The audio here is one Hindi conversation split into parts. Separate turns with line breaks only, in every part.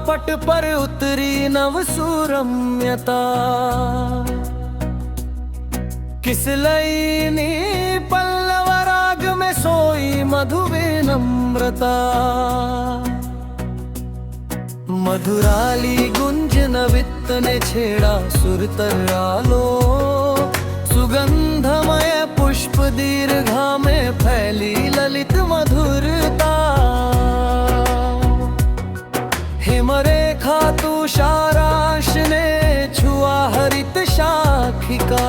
पट पर उतरी नवसुरम्यता। किस लयनी पल्लव राग में सोई मधुविनम्रता। मधुराली गुंज नवित ने छेड़ा सुर तरालो। सुगंधमय पुष्प दीर्घा में फैली ललित मधुरता। हिमरेखा तुषाराश ने छुआ हरित शाखिका।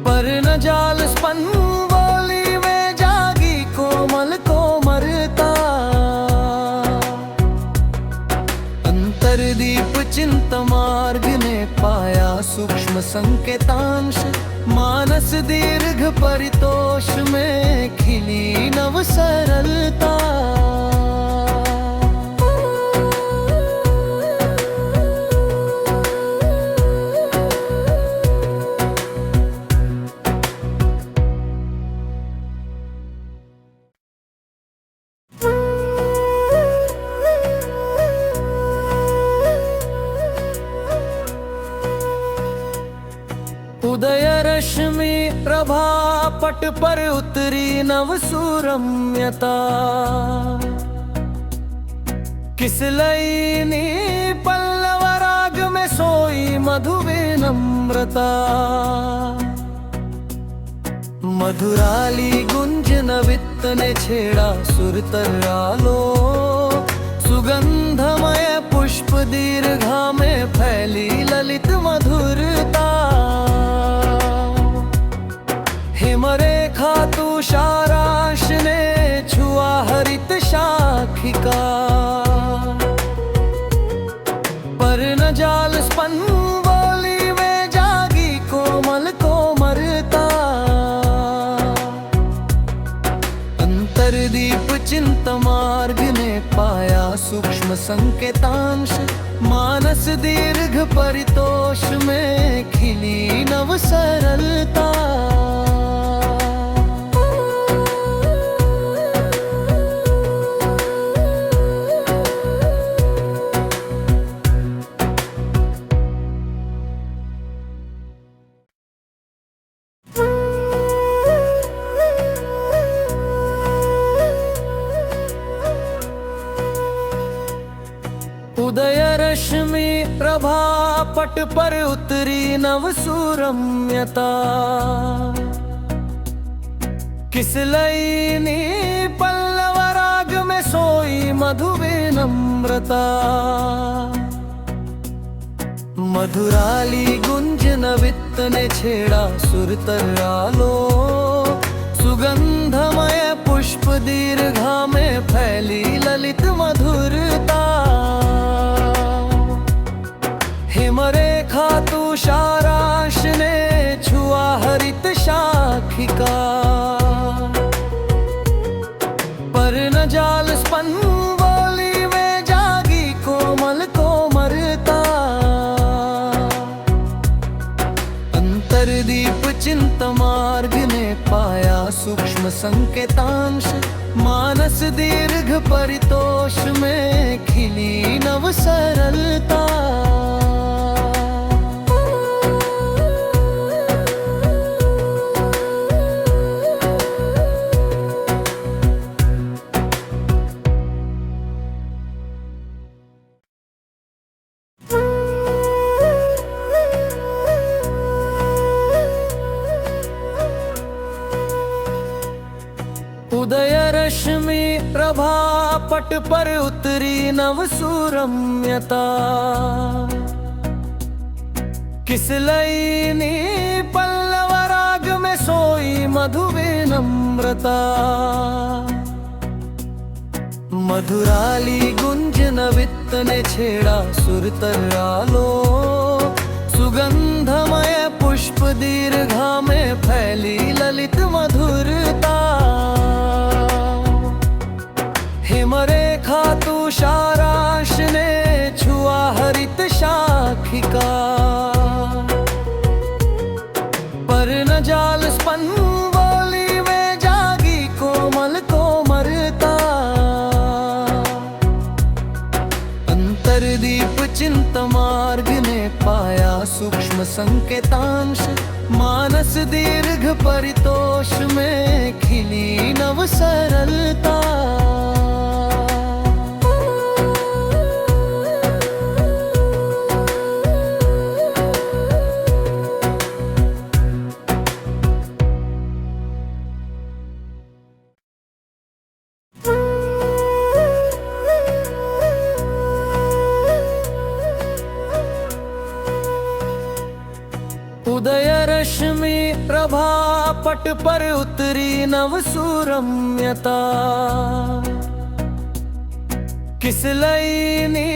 पर्ण जाल स्पंद बोली वे जागी कोमल कोमलता। अंतरदीप चिंत मार्ग ने पाया सूक्ष्म संकेतांश। मानस दीर्घ परितोष में खिली नव सरलता। उदय रश्मि प्रभा पट पर उतरी नवसुरम्यता। किस लयनी पल्लव राग में सोई मधुविनम्रता। मधुराली गुंज नवित ने छेड़ा सुर तरालो। सुगंधमय पुष्प दीर्घा में फैली ललित मधुरता। हिमरेखा तुषाराश ने छुआ हरित शाखिका। पर्ण जाल स्पंद बोली वे जागी कोमल कोमलता। अंतरदीप चिंत मार्ग ने पाया सूक्ष्म संकेतांश। मानस दीर्घ परितोष में खिली नव सरलता। उदय रश्मि प्रभा पट पर उतरी नवसुरम्यता। किस लयनी पल्लव राग में सोई मधुविनम्रता। मधुराली गुंज नवित ने छेड़ा सुर तरालो। सुगंधमय पुष्प दीर्घा में फैली ललित मधुरता। हिमरेखा तुषाराश ने छुआ हरित शाखिका। पर्ण जाल स्पंद बोली वे जागी कोमल कोमलता। अंतरदीप चिंत मार्ग ने पाया सूक्ष्म संकेतांश। मानस दीर्घ परितोष में खिली नव सरलता। उदय रश्मि प्रभा पट पर उतरी नवसुरम्यता। किस लयनी पल्लव राग में सोई मधुविनम्रता। मधुराली गुंज नवित ने छेड़ा सुर तरालो। सुगंधमय पुष्प दीर्घा में फैली ललित मधुरता। हिमरेखा तुषाराश ने छुआ हरित शाखिका। पर्ण जाल स्पंद बोली वे जागी कोमल कोमलता। अंतरदीप चिंतमार्ग ने पाया सूक्ष्म संकेतांश, मानस दीर्घ परितोष में खिली नव सरलता। उदय रश्मि प्रभा पट पर उतरी नव सुरम्यता, किस लयनी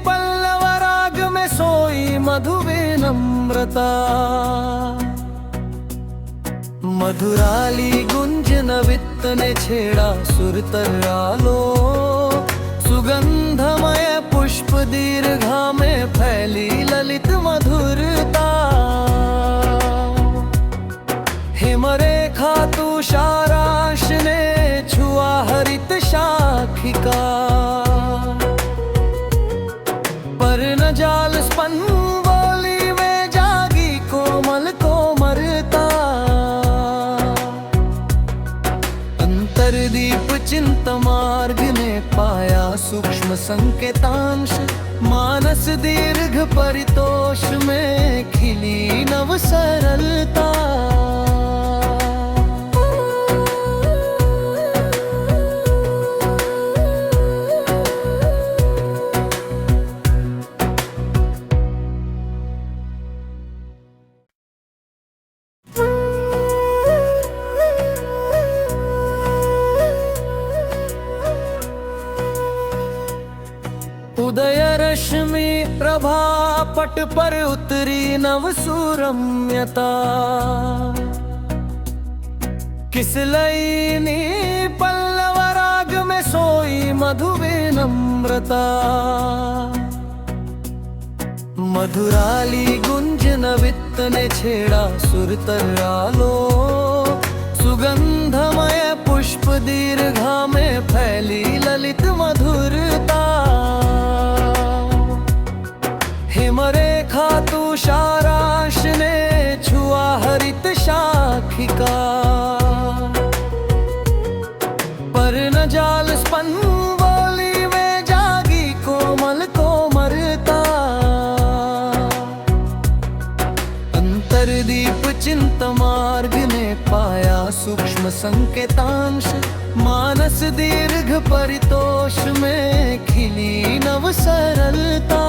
पल्लव राग में सोई मधु विनम्रता। मधुराली गुंजन वित्त ने छेड़ा सुर तरालो, सुगंधमय पुष्प दीर्घा में फैली ललित मधुरता। हिमरेखा तुषाराश ने छुआ हरित शाखिका, पर्ण जाल स्पंदोली में जागी कोमल कोमलता। अंतरदीप चिंतमार्ग ने पाया सूक्ष्म संकेतांश, मानस दीर्घ परितोष में खिली नव सरलता। उदय रश्मि प्रभा पट पर उतरी नव सुरम्यता, किस लयनी पल्लव राग में सोई मधु विनम्रता। मधुराली गुंजन वित्त ने छेड़ा सुर तरालो, सुगंधमय पुष्प दीर्घा में फैली ललित मधुरता। हिमरेखा तुषाराश ने छुआ हरित शाखिका, पर्ण जाल स्पंदोली में जागी कोमल कोमलता। अंतरदीप चिंतमार्ग ने पाया सूक्ष्म संकेतांश, मानस दीर्घ परितोष में खिली नव सरलता।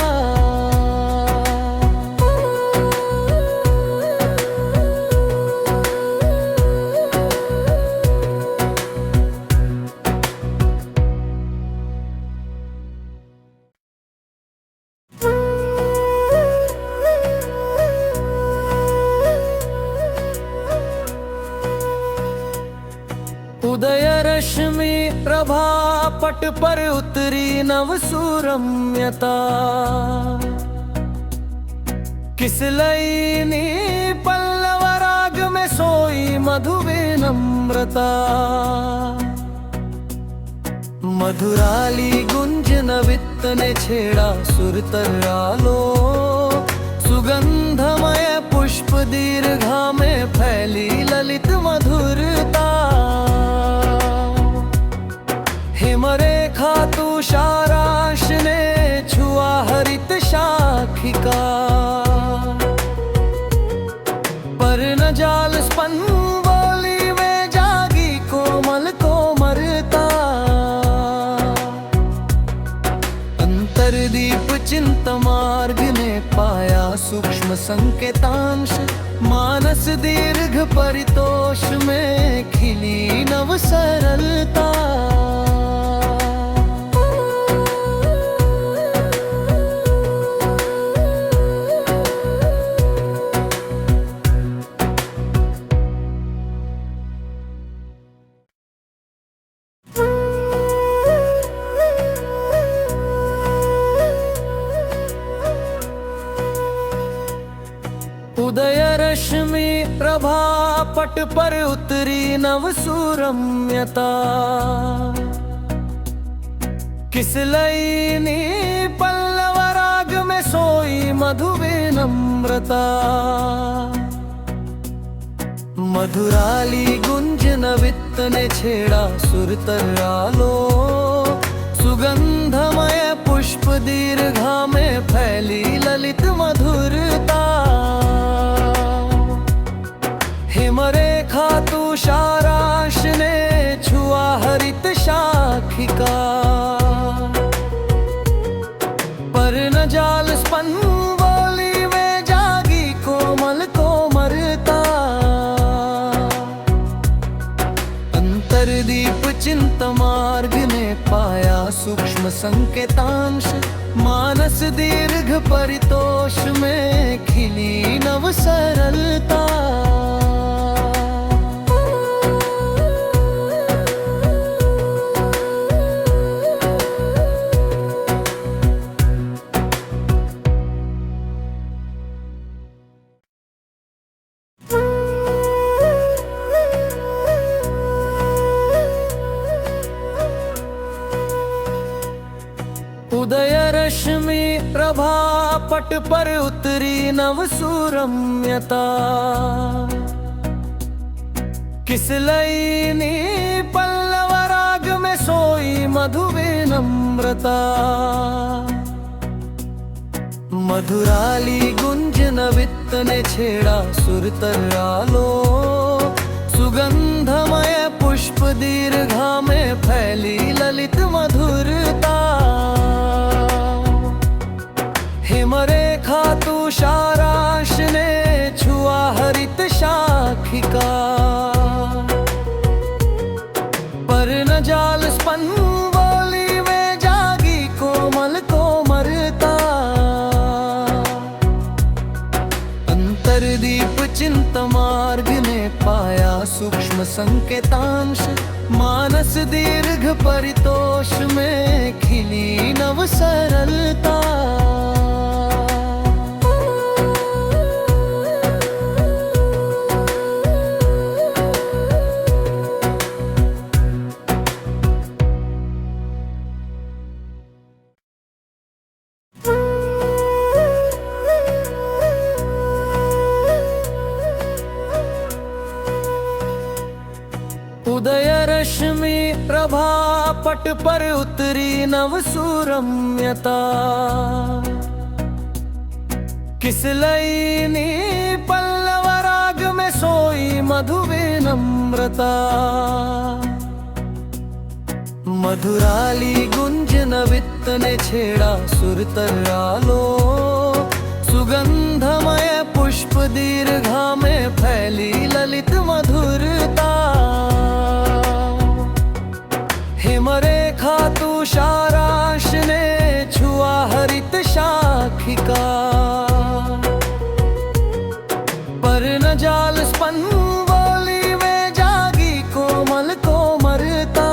उदय रश्मि प्रभा पट पर उतरी नव सुरम्यता, किस लयनी पल्लव राग में सोई मधु विनम्रता। मधुराली गुंजन वित्त ने छेड़ा सुर तरालो, सुगंधमय पुष्प दीर्घा में फैली ललित मधुरता। हिमरेखा तुषाराश ने छुआ हरित शाखिका, पर्ण जाल स्पंदोली में जागी कोमल कोमलता। अंतरदीप चिंतमार्ग ने पाया सूक्ष्म संकेतांश, मानस दीर्घ परितोष में खिली नव सरलता। उदय रश्मि प्रभा पट पर उतरी नव सुरम्यता, किस लयनी पल्लव मधुविनम्रता मधुराली गुंजन वित्त ने छेड़ा सुरतर आलो सुगंधमय पुष्प दीर्घा में फैली ललित मधुरता हिमरेखा तुषाराश ने छुआ हरित शाखिका पर्णजाल स्पंद बोली में जागी कोमल कोमलता अंतरदीप चिंत मार्ग ने पाया सूक्ष्म संकेतांश मानस दीर्घ परितोष में खिली नव सरलता उदय रश्मि प्रभा पट पर उतरी नव सुरम्यता किसलयिनी पल्लव राग में सोई मधुविनम्रता मधुराली गुंजन वित्त ने छेड़ा सुरतर आलो सुगंधमय पुष्प दीर्घा में फैली ललित मधुरता हिमरेखा तुषाराश ने छुआ हरित शाखिका पर्णजाल स्पंद बोली में जागी कोमल कोमलता अंतरदीप चिंत मार्ग ने पाया सूक्ष्म संकेतांश मानस दीर्घ परितोष में खिली नव सरलता उदय रश्मि प्रभा पट पर उतरी नव सुरम्यता किसलयिनी पल्लव राग में सोई मधुविनम्रता मधुराली गुंजन वित्त ने छेड़ा सुरतर आलो सुगंधमय पुष्प दीर्घा में फैली ललित मधुरता हिमरेखा तुषाराश ने छुआ हरित शाखिका पर्णजाल स्पंद बोली में जागी कोमल कोमलता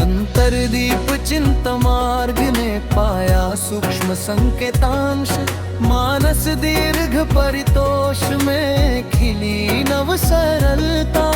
अंतरदीप चिंत मार्ग ने पाया सूक्ष्म संकेतांश मानस दीर्घ परितोष में खिली नव सरलता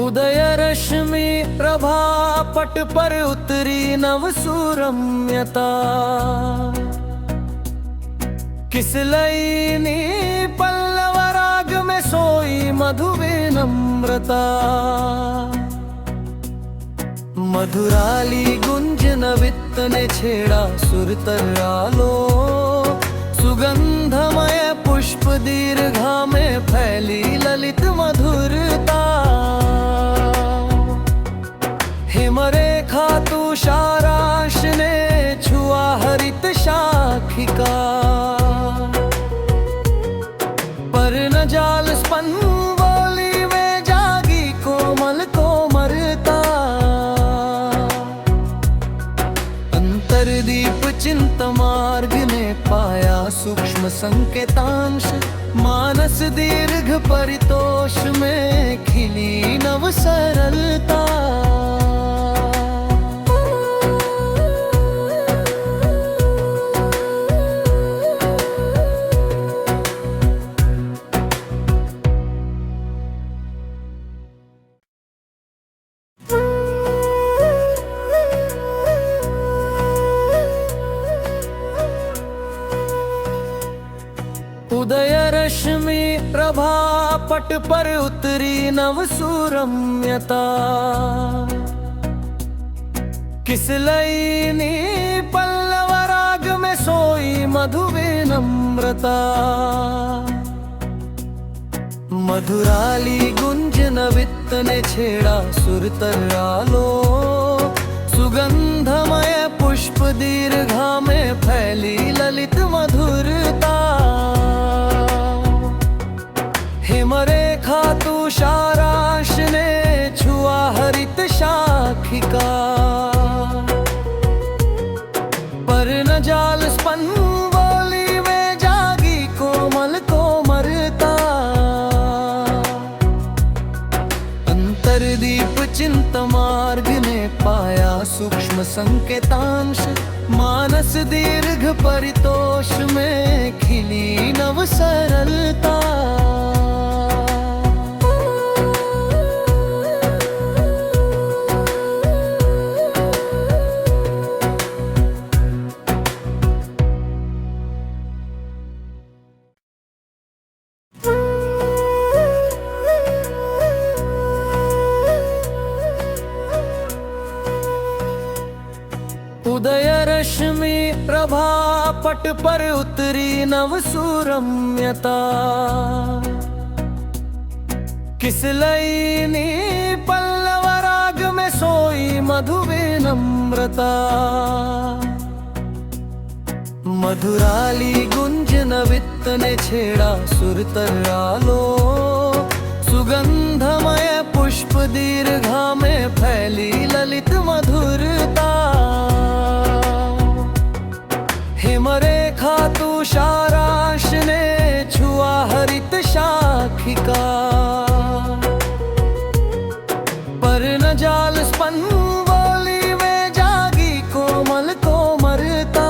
उदय रश्मि प्रभा पट पर उतरी नव सुरम्यता किसलयिनी पल्लव राग में सोई मधुविनम्रता मधुराली गुंजन वित्त ने छेड़ा सुरतर आलो सुगंधमय पुष्प दीर्घा में फैली ललित मधुरता हिमरेखा तुषाराश ने छुआ हरित शाखिका पर्णजाल स्पंद बोली में जागी कोमल कोमलता अंतरदीप चिंत मार्ग ने पाया सूक्ष्म संकेतांश मान मानस दीर्घ परितोष में खिली नव सरलता। उदय रश्मि प्रभा पट पर उतरी नव सुरम्यता। किस लयनी पल्लव राग में सोई मधु विनम्रता। मधुराली गुंजन वित्त ने छेड़ा सुर तरालो। सुगंधमय पुष्प दीर्घा में फैली ललित मधुरता। हिमरेखा तुषाराश ने छुआ हरित शाखिका। पर्ण जाल स्पंद बोली में जागी कोमल कोमलता। अंतरदीप चिंत मार्ग ने पाया सूक्ष्म संकेतांश। मानस दीर्घ परितोष में खिली नव सरलता। उदय रश्मि प्रभा पट पर उतरी नव सुरम्यता। किस लयनी पल्लव राग में सोई मधु विनम्रता। मधुराली गुंजन वित्त ने छेड़ा सुर तरालो। सुगंधमय पुष्प दीर्घा में फैली ललित मधुरता। हिमरेखा तुषाराश ने छुआ हरित शाखिका। पर्ण जाल स्पंद बोली में जागी कोमल कोमलता।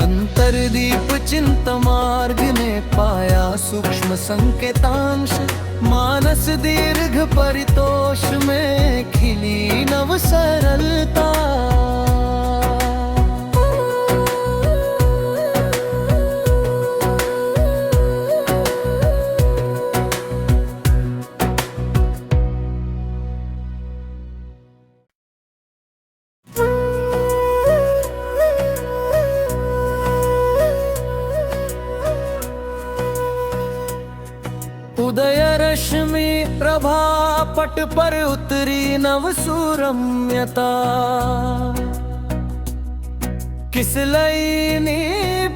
अंतरदीप चिंत मार्ग ने पाया सूक्ष्म संकेतांश। मानस दीर्घ परितोष में खिली नव सरलता। उदय रश्मि प्रभा पट पर उतरी नव सुरम्यता। किस लयनी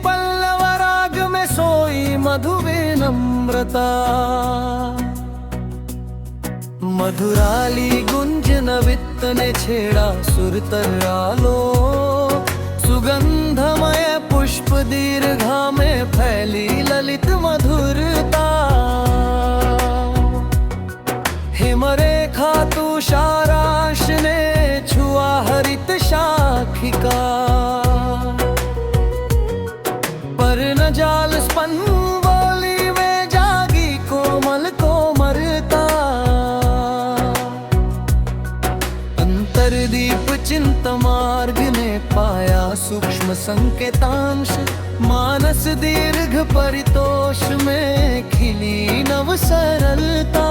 पल्लव राग में सोई मधु विनम्रता। मधुराली गुंजन वित्त ने छेड़ा सुर तरालो। सुगंधमय पुष्प दीर्घा में फैली ललित मधुरता। हिमरेखा तुषाराश ने छुआ हरित शाखिका। पर्ण जाल स्पंद बोली में जागी कोमल कोमलता। अंतरदीप चिंत मार्ग ने पाया सूक्ष्म संकेतांश। मानस दीर्घ परितोष में खिली नव सरलता।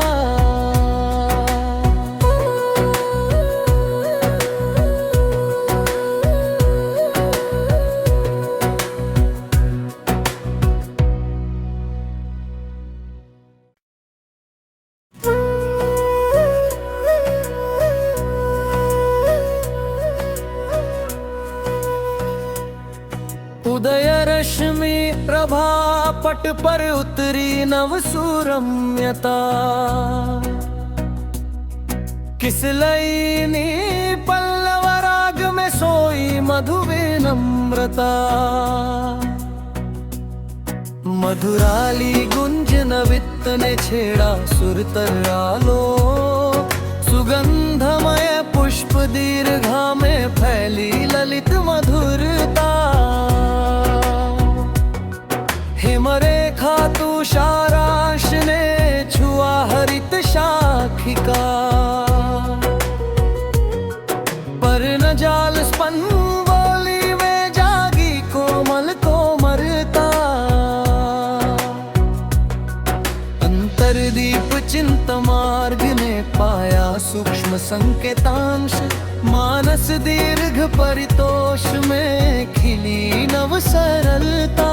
उदय रश्मि प्रभा पट पर उतरी नव सुरम्यता। किस लयनी पल्लव राग में सोई मधु विनम्रता। मधुराली गुंज नवित ने छेड़ा सुर तर्रालो, सुगंधमय पुष्प दीर्घा में फैली ललित मधुरता। हिमरेखा तुषाराश ने छुआ हरित शाखिका, पर्णजाल स्पंद बोली में जागी कोमल कोमलता। अंतरदीप चिंतमार्ग ने पाया सूक्ष्म संकेतांश, मानस दीर्घ परितोष में खिली नव सरलता।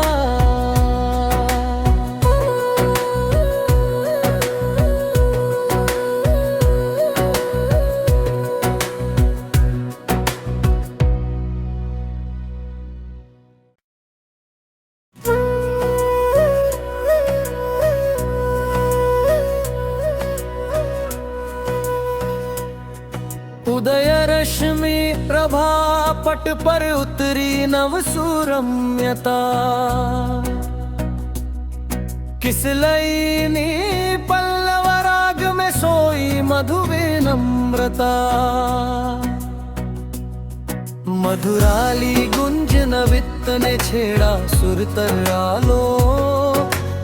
उदय रश्मि प्रभा पट पर उतरी नव सुरम्यता, किसलयिनी पल्लव राग में सोई मधुविनम्रता। मधुराली गुंज नवित ने छेड़ा सुर तर्रालो,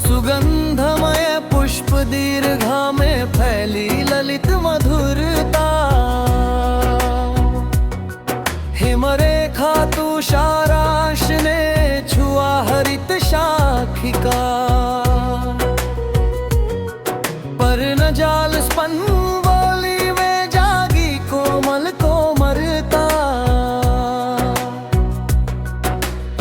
सुगंधमय पुष्प दीर्घा में फैली ललित मधुरता। हिमरेखा तुषाराश ने छुआ हरित शाखिका, पर्णजाल स्पंद बोली में जागी कोमल कोमलता।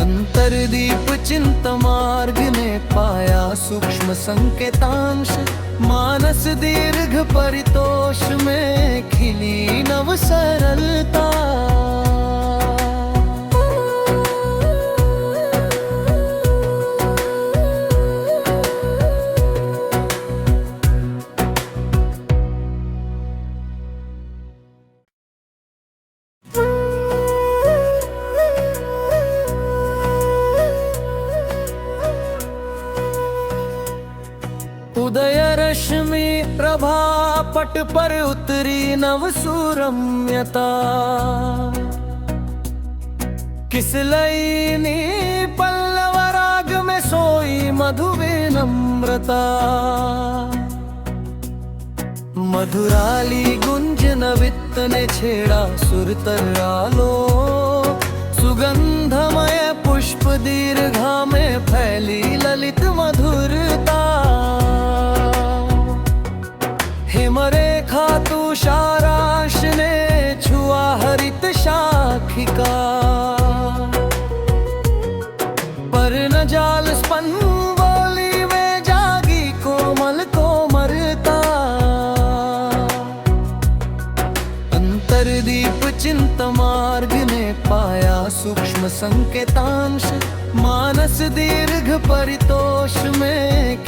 अंतरदीप चिंतमार्ग ने पाया सूक्ष्म संकेतांश, मानस दीर्घ परितोष में खिली नव सरलता। उदय रश्मि प्रभा पट पर उतरी नव सुरम्यता, किसलयिनी पल्लव राग में सोई मधुविनम्रता। मधुराली गुंज नवित ने छेड़ा सुर तर्रालो, सुगंधमय पुष्प दीर्घा में फैली ललित मधुरता। हिमरेखा तुषाराश ने छुआ हरित शाखिका, पर्णजाल स्पंद बोली में जागी कोमल कोमलता। अंतरदीप चिंतमार्ग ने पाया सूक्ष्म संकेतांश, मानस दीर्घ परितोष में